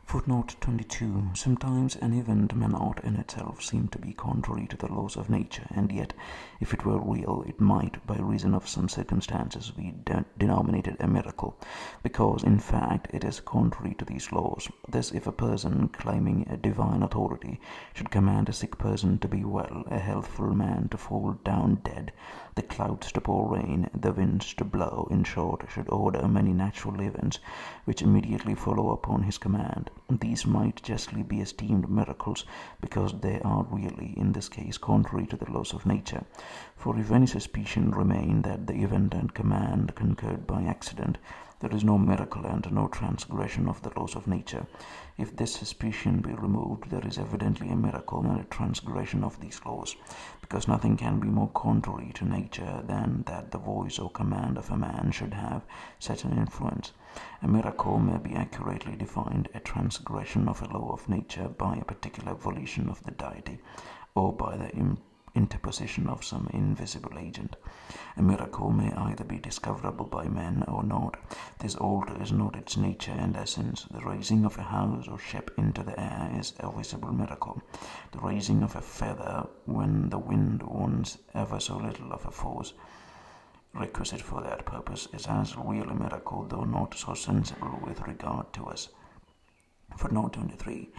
Footnote 22. Sometimes an event may not in itself seem to be contrary to the laws of nature, and yet, if it were real, it might, by reason of some circumstances, be denominated a miracle, because, in fact, it is contrary to these laws. Thus, if a person, claiming a divine authority, should command a sick person to be well, a healthful man to fall down dead, the clouds to pour rain, the winds to blow, in short, should order many natural events, which immediately follow upon his command, these might justly be esteemed miracles, because they are really, in this case, contrary to the laws of nature. For if any suspicion remain that the event and command concurred by accident, there is no miracle and no transgression of the laws of nature. If this suspicion be removed, there is evidently a miracle and a transgression of these laws, because nothing can be more contrary to nature than that the voice or command of a man should have such an influence. A miracle may be accurately defined a transgression of a law of nature by a particular volition of the deity, or by the interposition of some invisible agent. A miracle may either be discoverable by men or not. This alters not its nature and essence. The raising of a house or ship into the air is a visible miracle. The raising of a feather when the wind wants ever so little of a force requisite for that purpose is as real a miracle, though not so sensible with regard to us. Footnote 23.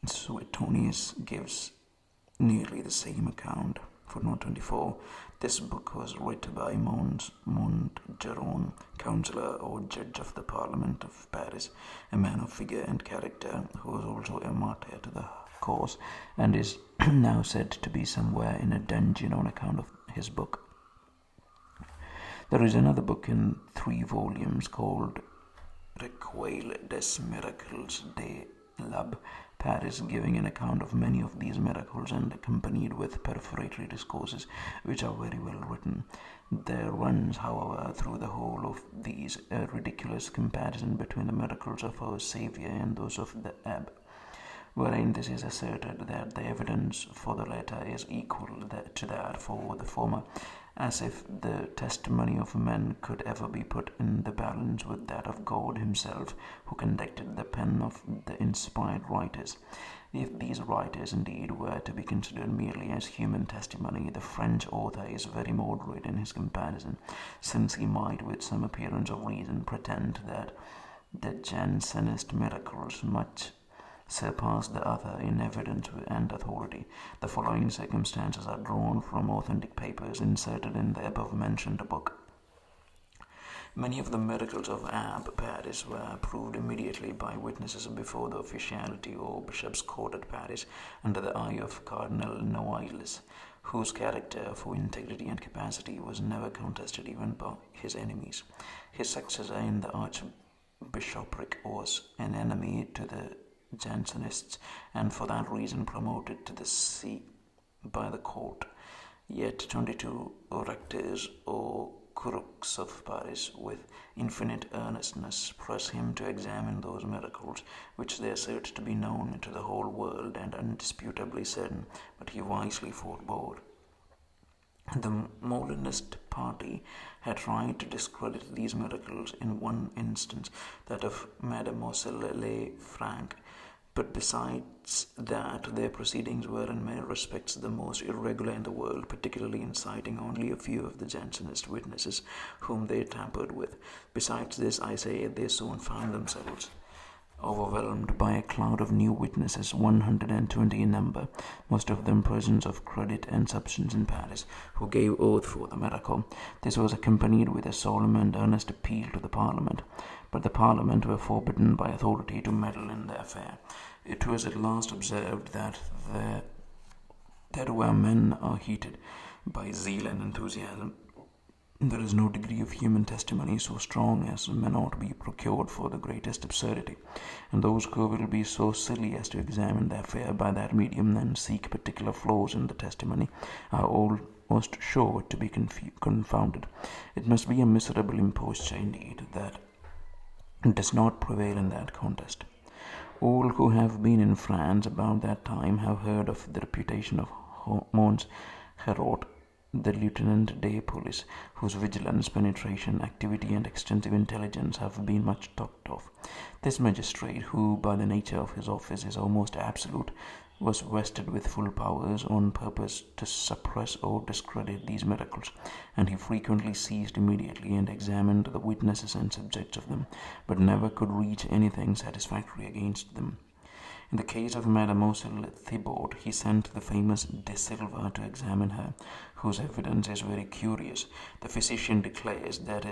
Suetonius gives nearly the same account. Footnote 24. This book was written by Montgeron, councillor or judge of the Parliament of Paris, a man of figure and character, who was also a martyr to the cause, and is now said to be somewhere in a dungeon on account of his book. There is another book in 3 volumes called Recueil des Miracles de l'Abbé Paris, giving an account of many of these miracles and accompanied with perforatory discourses which are very well written. There runs, however, through the whole of these a ridiculous comparison between the miracles of our Saviour and those of the Abbé, wherein this is asserted that the evidence for the latter is equal to that for the former, as if the testimony of men could ever be put in the balance with that of God himself, who conducted the pen of the inspired writers. If these writers indeed were to be considered merely as human testimony, the French author is very moderate in his comparison, since he might, with some appearance of reason, pretend that the Jansenist miracles much surpass the other in evidence and authority. The following circumstances are drawn from authentic papers inserted in the above-mentioned book. Many of the miracles of Abbé Paris were proved immediately by witnesses before the officiality or bishop's court at Paris, under the eye of Cardinal Noailles, whose character for integrity and capacity was never contested even by his enemies. His successor in the archbishopric was an enemy to the Jansenists, and for that reason promoted to the see by the court. Yet 22 rectors or crooks of Paris, with infinite earnestness, press him to examine those miracles which they assert to be known to the whole world and undisputably certain, but he wisely forbore. The Molinist party had tried to discredit these miracles in one instance, that of Mademoiselle Le Franc, but besides that, their proceedings were in many respects the most irregular in the world, particularly in citing only a few of the Jansenist witnesses whom they tampered with. Besides this, I say, they soon found themselves overwhelmed by a cloud of new witnesses, 120 in number, most of them persons of credit and substance in Paris, who gave oath for the miracle. This was accompanied with a solemn and earnest appeal to the Parliament, but the Parliament were forbidden by authority to meddle in the affair. It was at last observed that where men are heated by zeal and enthusiasm, there is no degree of human testimony so strong as may not be procured for the greatest absurdity, and those who will be so silly as to examine the affair by that medium and seek particular flaws in the testimony are almost sure to be confounded. It must be a miserable imposture indeed that does not prevail in that contest. All who have been in France about that time have heard of the reputation of Mons Herod, the Lieutenant de Police, whose vigilance, penetration, activity, and extensive intelligence have been much talked of. This magistrate, who by the nature of his office is almost absolute, was vested with full powers on purpose to suppress or discredit these miracles, and he frequently seized immediately and examined the witnesses and subjects of them, but never could reach anything satisfactory against them. In the case of Mademoiselle Thibault, he sent the famous De Silva to examine her, whose evidence is very curious. The physician declares that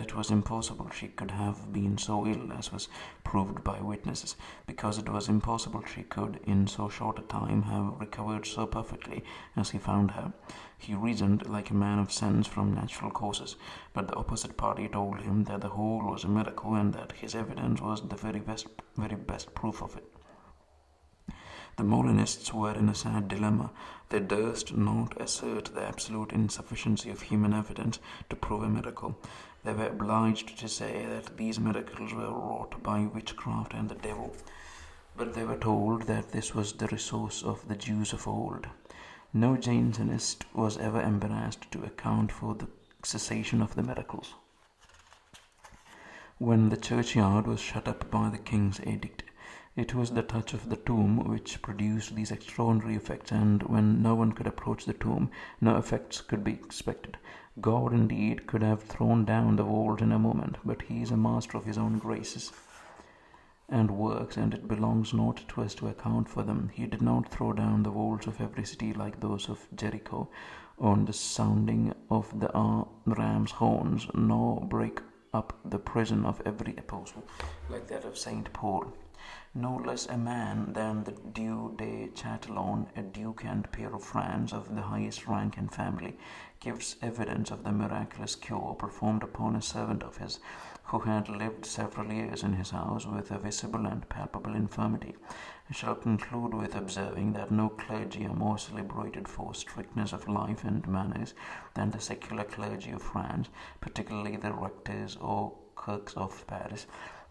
it was impossible she could have been so ill as was proved by witnesses, because it was impossible she could in so short a time have recovered so perfectly as he found her. He reasoned like a man of sense from natural causes, but the opposite party told him that the whole was a miracle and that his evidence was the very best proof of it. The Molinists were in a sad dilemma. They durst not assert the absolute insufficiency of human evidence to prove a miracle. They were obliged to say that these miracles were wrought by witchcraft and the devil. But they were told that this was the resource of the Jews of old. No Jansenist was ever embarrassed to account for the cessation of the miracles. When the churchyard was shut up by the king's edict, it was the touch of the tomb which produced these extraordinary effects, and when no one could approach the tomb, no effects could be expected. God, indeed, could have thrown down the walls in a moment, but he is a master of his own graces and works, and it belongs not to us to account for them. He did not throw down the walls of every city like those of Jericho on the sounding of the ram's horns, nor break up the prison of every apostle like that of Saint Paul. No less a man than the Duc de Chatillon, a duke and peer of France of the highest rank and family, gives evidence of the miraculous cure performed upon a servant of his, who had lived several years in his house with a visible and palpable infirmity. I shall conclude with observing that no clergy are more celebrated for strictness of life and manners than the secular clergy of France, particularly the rectors or clerks of Paris,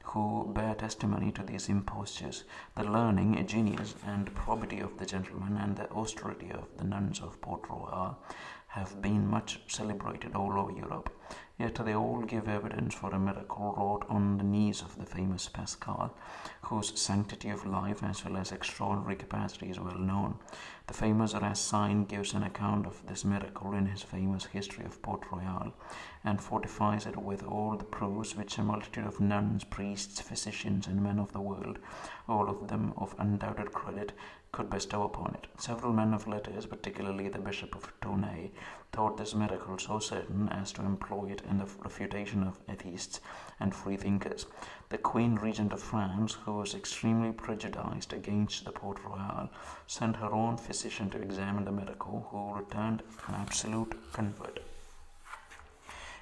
who bear testimony to these impostures. The learning, genius, and probity of the gentlemen and the austerity of the nuns of Port Royal have been much celebrated all over Europe. Yet they all give evidence for a miracle wrought on the knees of the famous Pascal, whose sanctity of life as well as extraordinary capacity is well known. The famous Racine gives an account of this miracle in his famous History of Port Royal, and fortifies it with all the proofs which a multitude of nuns, priests, physicians, and men of the world, all of them of undoubted credit, could bestow upon it. Several men of letters, particularly the Bishop of Tournai, thought this miracle so certain as to employ it in the refutation of atheists and freethinkers. The Queen Regent of France, who was extremely prejudiced against the Port Royal, sent her own physician to examine the miracle, who returned an absolute convert.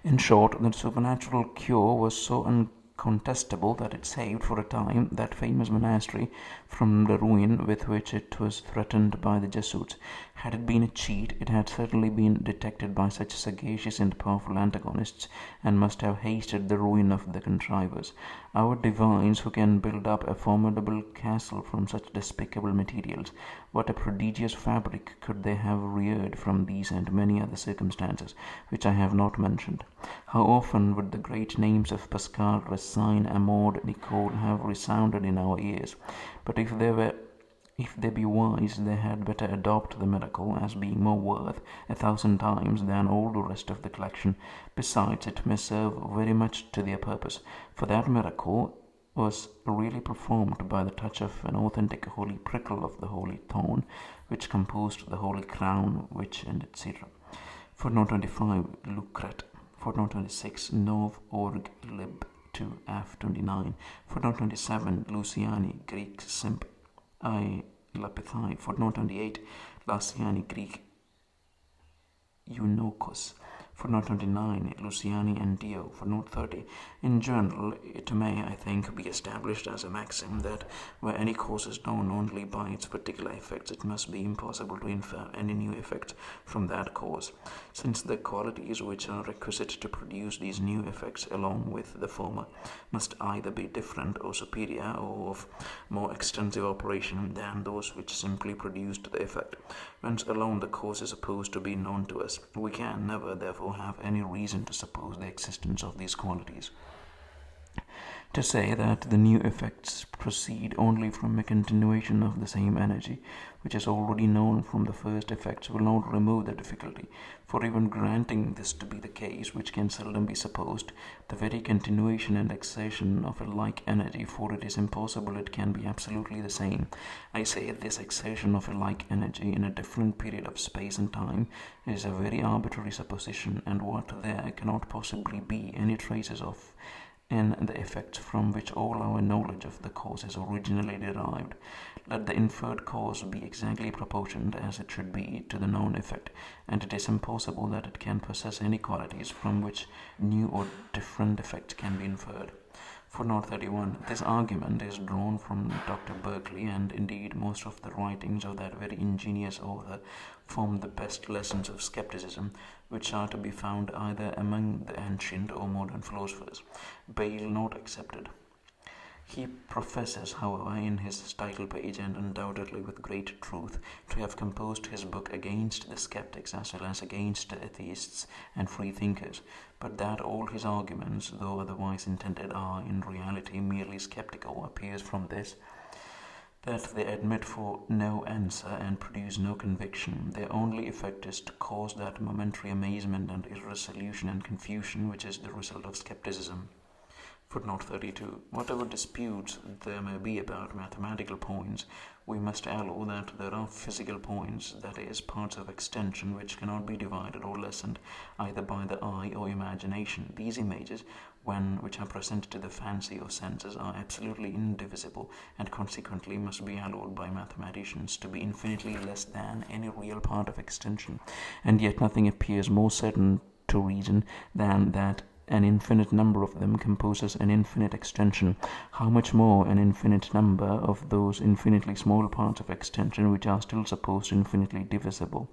In short, the supernatural cure was so incontestable that it saved for a time that famous monastery from the ruin with which it was threatened by the Jesuits. Had it been a cheat, it had certainly been detected by such sagacious and powerful antagonists, and must have hasted the ruin of the contrivers. Our divines, who can build up a formidable castle from such despicable materials, what a prodigious fabric could they have reared from these and many other circumstances which I have not mentioned? How often would the great names of Pascal, Racine, Amode, Nicole have resounded in our ears! But if they be wise, they had better adopt the miracle as being more worth 1,000 times than all the rest of the collection. Besides, it may serve very much to their purpose, for that miracle was really performed by the touch of an authentic holy prickle of the holy thorn, which composed the holy crown, which, and etc. Footnote 25, Lucret. Footnote 26, Nov. Org. Lib. 2, F. 29. Footnote 27, Luciani, Greek, Simp. I. Lapithai. Footnote 28, Lassiani, Greek, Eunokos. Footnote 29, Luciani and Dio. Footnote 30. In general, it may, I think, be established as a maxim that where any cause is known only by its particular effects, it must be impossible to infer any new effects from that cause, since the qualities which are requisite to produce these new effects along with the former must either be different or superior or of more extensive operation than those which simply produced the effect. Whence alone the cause is supposed to be known to us. We can never, therefore, have any reason to suppose the existence of these qualities. To say that the new effects proceed only from a continuation of the same energy, which is already known from the first effects, will not remove the difficulty, for even granting this to be the case, which can seldom be supposed, the very continuation and exertion of a like energy, for it is impossible it can be absolutely the same. I say this exertion of a like energy in a different period of space and time is a very arbitrary supposition, and what there cannot possibly be any traces of in the effects from which all our knowledge of the cause is originally derived. Let the inferred cause be exactly proportioned as it should be to the known effect, and it is impossible that it can possess any qualities from which new or different effects can be inferred. Footnote 31. This argument is drawn from Dr. Berkeley, and indeed most of the writings of that very ingenious author form the best lessons of skepticism, which are to be found either among the ancient or modern philosophers, Bale not excepted. He professes, however, in his title page, and undoubtedly with great truth, to have composed his book against the skeptics as well as against the atheists and freethinkers, but that all his arguments, though otherwise intended, are in reality merely skeptical, appears from this, that they admit for no answer and produce no conviction. Their only effect is to cause that momentary amazement and irresolution and confusion which is the result of skepticism. Footnote 32. Whatever disputes there may be about mathematical points, we must allow that there are physical points, that is, parts of extension, which cannot be divided or lessened either by the eye or imagination. These images, which are presented to the fancy or senses, are absolutely indivisible, and consequently must be allowed by mathematicians to be infinitely less than any real part of extension. And yet nothing appears more certain to reason than that an infinite number of them composes an infinite extension. How much more an infinite number of those infinitely small parts of extension which are still supposed infinitely divisible.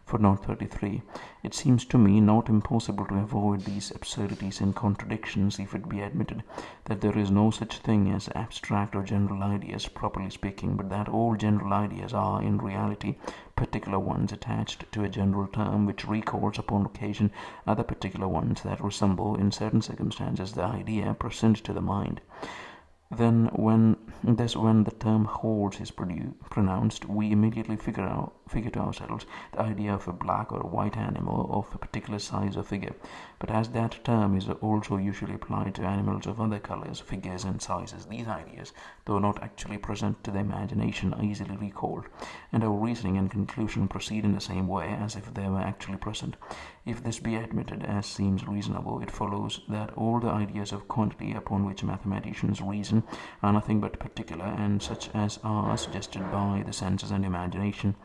Footnote 33. It seems to me not impossible to avoid these absurdities and contradictions if it be admitted that there is no such thing as abstract or general ideas, properly speaking, but that all general ideas are in reality particular ones attached to a general term which recalls upon occasion other particular ones that resemble in certain circumstances the idea present to the mind. Then when the term holds is pronounced, we immediately figure to ourselves the idea of a black or a white animal of a particular size or figure. But as that term is also usually applied to animals of other colors, figures, and sizes, these ideas, though not actually present to the imagination, are easily recalled, and our reasoning and conclusion proceed in the same way as if they were actually present. If this be admitted, as seems reasonable, it follows that all the ideas of quantity upon which mathematicians reason are nothing but particular, and such as are suggested by the senses and imagination,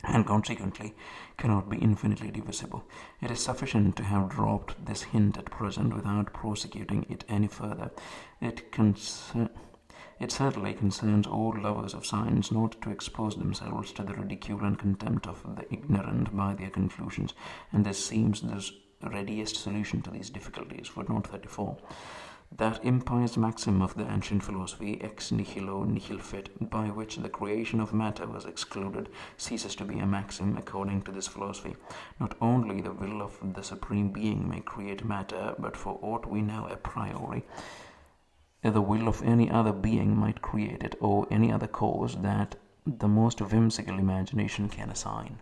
and consequently cannot be infinitely divisible. It is sufficient to have dropped this hint at present without prosecuting it any further. It certainly concerns all lovers of science not to expose themselves to the ridicule and contempt of the ignorant by their conclusions, and this seems the readiest solution to these difficulties. Footnote 34. That impious maxim of the ancient philosophy, ex nihilo nihil fit, by which the creation of matter was excluded, ceases to be a maxim according to this philosophy. Not only the will of the Supreme Being may create matter, but for aught we know a priori, the will of any other being might create it, or any other cause that the most whimsical imagination can assign.